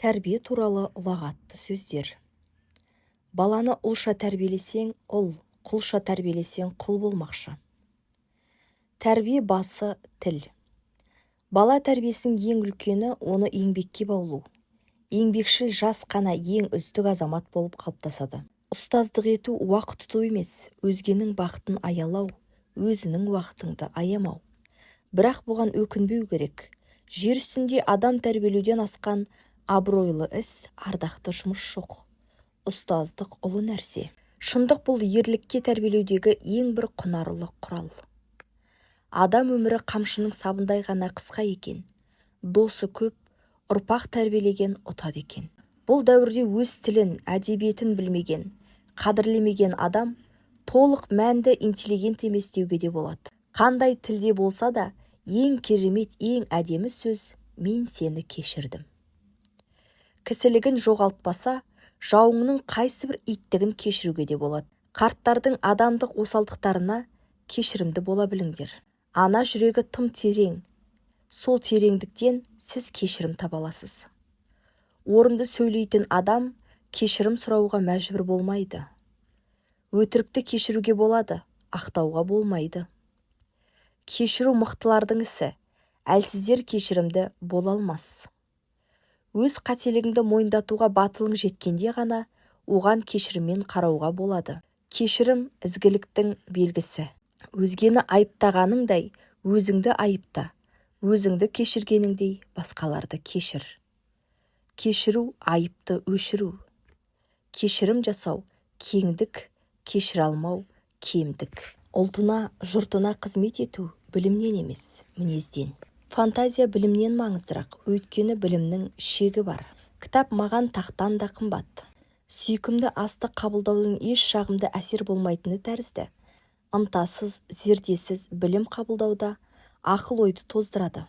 Тәрбие туралы ұлағатты сөздер. Баланы ұлша тәрбиелесең, ұл, құлша тәрбиелесең, құл болмақшы. Тәрбие басы тіл. Бала тәрбиесінің ең үлкені оны еңбекке баулу. Еңбекшіл жас қана ең үздік азамат болып қалыптасады. Ұстаздық ету уақыт тұту емес, өзгенің бақытын аялау, өзінің уақытыңды аямау. Бірақ бұған өкінбеу керек. Жер үстінде адам тәрбиелеуден асқан абыройлы іс, ардақты жұмыс жоқ. Ұстаздық ұлы нәрсе. Шындық бұл ерлікке тәрбиелеудегі ең бір құнарлы құрал. Адам өмірі қамшының сабындай ғана қысқа екен. Досы көп, ұрпақ тәрбиелеген ұтады екен. Бұл дәуірде өз тілін, әдебиетін білмеген, қадірлемеген адам толық мәнді интеллигент емес деуге де болады. Қандай тілде болса да, ең керемет, ең әдемі сөз «мен сені кешірдім». Кісілігін жоғалтпаса, жауыңның қайсыбір иттігін кешіруге де болады. Қарттардың адамдық осалдықтарына кешірімді бола біліңдер. Ана жүрегі тым терең. Сол тереңдіктен сіз кешірім таба аласыз. Орынды сөйлейтін адам кешірім сұрауға мәжбүр болмайды. Өтірікті кешіруге болады, ақтауға болмайды. Кешіру мықтылардың ісі, әлсіздер кешірімді бола алмас. Өз қателігіңді мойындатуға батылың жеткенде ғана оған кешіріммен қарауға болады. Кешірім ізгіліктің белгісі. Өзгені айыптағаныңдай, өзіңді айыпта, өзіңді кешіргеніңдей басқаларды кешір. Кешіру айыпты өшіру. Кешірім жасау кеңдік, кешіре алмау кемдік. Ұлтына, жұртына қызмет ету білімнен емес, мінезден. Фантазия білімнен маңыздырақ, өйткені білімнің шегі бар. Кітап маған тақтан да қымбат. Сүйкімді асты қабылдаудың еш жағымды әсер болмайтыны тәрізді. Ынтасыз, зердесіз білім қабылдауда ақыл ойды тоздырады.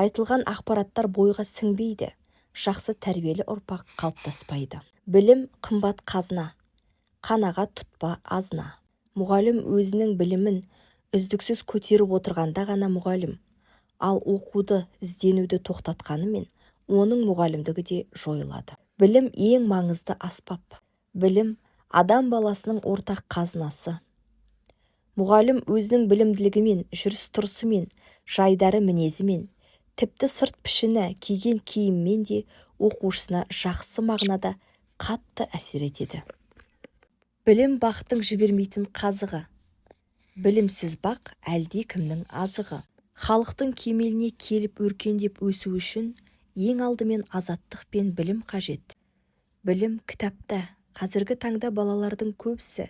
Айтылған ақпараттар бойға сіңбейді, жақсы тәрбиелі ұрпақ қалыптаспайды. Білім қымбат қазына, қанағат тұтпа азына. Мұғалім өзінің білімін үздіксіз көтеріп отырғанда ғана мұғалім, ал оқуды, ізденуді тоқтатқанымен оның мұғалімдігі де жойылады. Білім ең маңызды аспап. Білім адам баласының ортақ қазынасы. Мұғалім өзінің білімділігімен, жүріс-тұрысымен, жайдары мінезімен, тіпті сырт пішіні, киген киіммен де оқушысына жақсы мағынада қатты әсер етеді. Білім бақтың жібермейтін қазығы. Білімсіз бақ әлде кімнің азығы. Халықтың кемеліне келіп өркендеп өсу үшін ең алдымен азаттық пен білім қажет. Білім кітапта. Қазіргі таңда балалардың көбісі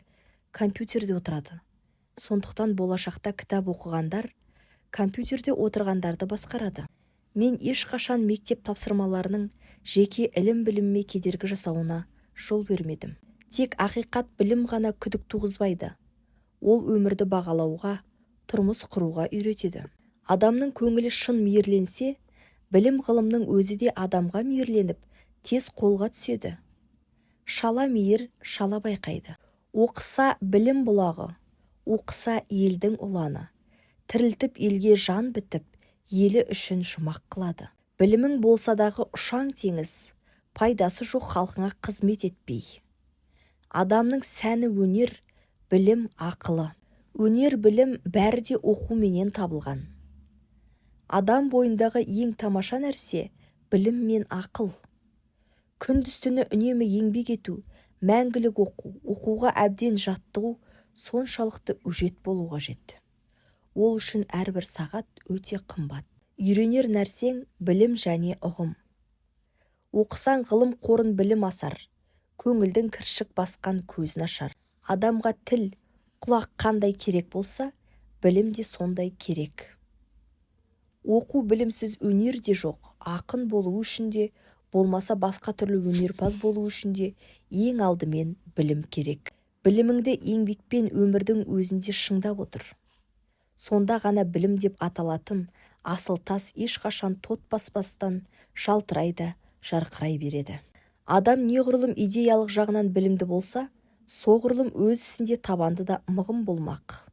компьютерде отырады. Сондықтан болашақта кітап оқығандар компьютерде отырғандарды басқарады. Мен ешқашан мектеп тапсырмаларының жеке ілім-білімме кедергі жасауына жол бермедім. Тек ақиқат білім ғана күдік туғызбайды. Ол өмірді бағалауға, тұрмыс құруға үйретеді. Адамның көңілі шын мейірленсе, білім ғылымның өзі де адамға мейірленіп, тез қолға түседі. Шала мейір шала байқайды. Оқыса білім бұлағы, оқыса елдің ұланы. Тірілтіп елге жан бітіп, елі үшін жұмақ қылады. Білімің болсадағы ұшаң теңіз, пайдасы жоқ халқыңа қызмет етпей. Адамның сәні өнер, білім ақылы. Өнер білім бәрі де оқуменен табылған. Адам бойындағы ең тамаша нәрсе білім мен ақыл. Күндіз-түні үнемі еңбек ету, мәңгілік оқу, оқуға әбден жаттығу соншалықты өжет болу қажет. Ол үшін әрбір сағат өте қымбат. Үйренер нәрсең білім және ұғым. Оқысаң ғылым қорын білім асар, көңілдің кіршік басқан көзін ашар. Адамға тіл, құлақ қандай керек болса, білім де сондай керек. Оқу білімсіз өнер де жоқ, ақын болу үшін де, болмаса басқа түрлі өнерпаз болу үшін де ең алдымен білім керек. Біліміңді еңбекпен өмірдің өзінде шыңдап отыр. Сонда ғана білім деп аталатын асыл тас ешқашан тот баспастан жалтырайды, жарқырай береді. Адам неғұрлым идеялық жағынан білімді болса, соғұрлым өз ісінде табанды да мығым болмақ.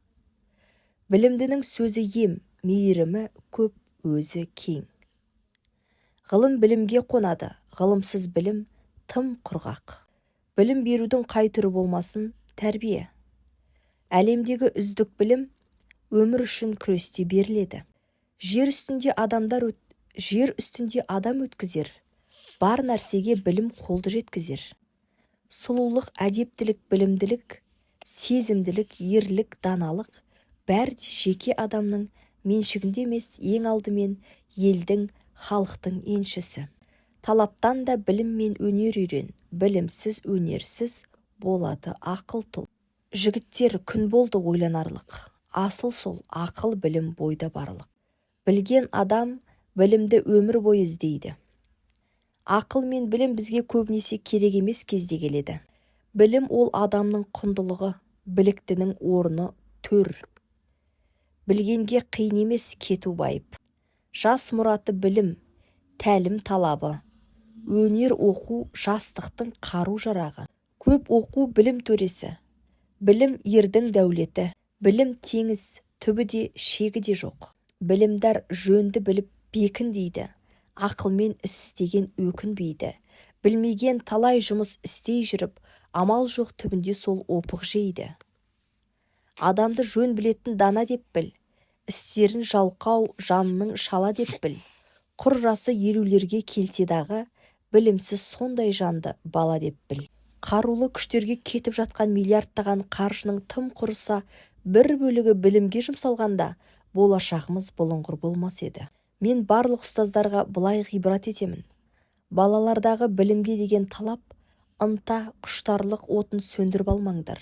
Білімдінің сөзі ем, мейірімі көп, өзі кең. Ғылым білімге қонады, ғылымсыз білім тым құрғақ. Білім берудің қай түрі болмасын, тәрбие. Әлемдегі үздік білім өмір үшін күресте беріледі. Жер үстінде адам өткізер, бар нәрсеге білім қолды жеткізер. Сұлулық, әдептілік, білімділік, сезімділік, ерлік, даналық бәрі жеке адамның меншігінде емес, ең алдымен елдің, халықтың еншісі. Талаптан да білім мен өнер үйрен, білімсіз, өнерсіз болады ақыл тұл. Жігіттер, күн болды ойланарлық, асыл сол ақыл білім бойда барлық. Білген адам білімді өмір бойы іздейді. Ақыл мен білім бізге көбінесе керек емес кезде келеді. Білім ол адамның құндылығы, біліктінің орны төр. Білгенге қиын емес кету байып. Жас мұраты білім, тәлім талабы. Өнер оқу жастықтың қару жарағы. Көп оқу білім төресі. Білім ердің дәулеті. Білім теңіз, түбі де шегі де жоқ. Білімдар жөнді біліп бекін дейді. Ақылмен іс істеген өкінбейді. Білмеген талай жұмыс істей жүріп, амал жоқ түбінде сол опық жейді. Адамды жөн білетін дана деп біл. Істерін жалқау, жанының шала деп біл. Құр жасы елулерге келсе дағы, білімсіз сондай жанды бала деп біл. Қарулы күштерге кетіп жатқан миллиардтаған қаржының тым құрыса, бір бөлігі білімге жұмсалғанда, болашағымыз бұлыңғыр болмас еді. Мен барлық ұстаздарға былай ғибрат етемін. Балалардағы білімге деген талап, ынта, құштарлық отын сөндіріп алмаңдар.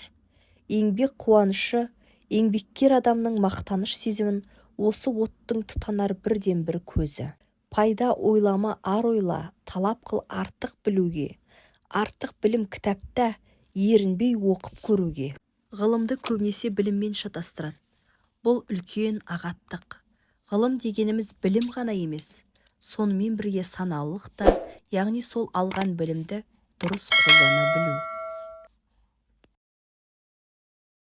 Еңбек қуанышы, еңбеккер адамның мақтаныш сезімін осы оттың тұтанар бірден бір көзі. Пайда ойлама, ар ойла, талап қыл артық білуге. Артық білім кітапта, ерінбей оқып көруге. Ғылымды көбінесе біліммен шатастырады. Бұл үлкен ағаттық. Ғылым дегеніміз білім ғана емес, сонымен бірге саналылық та, яғни сол алған білімді дұрыс қолдана білу.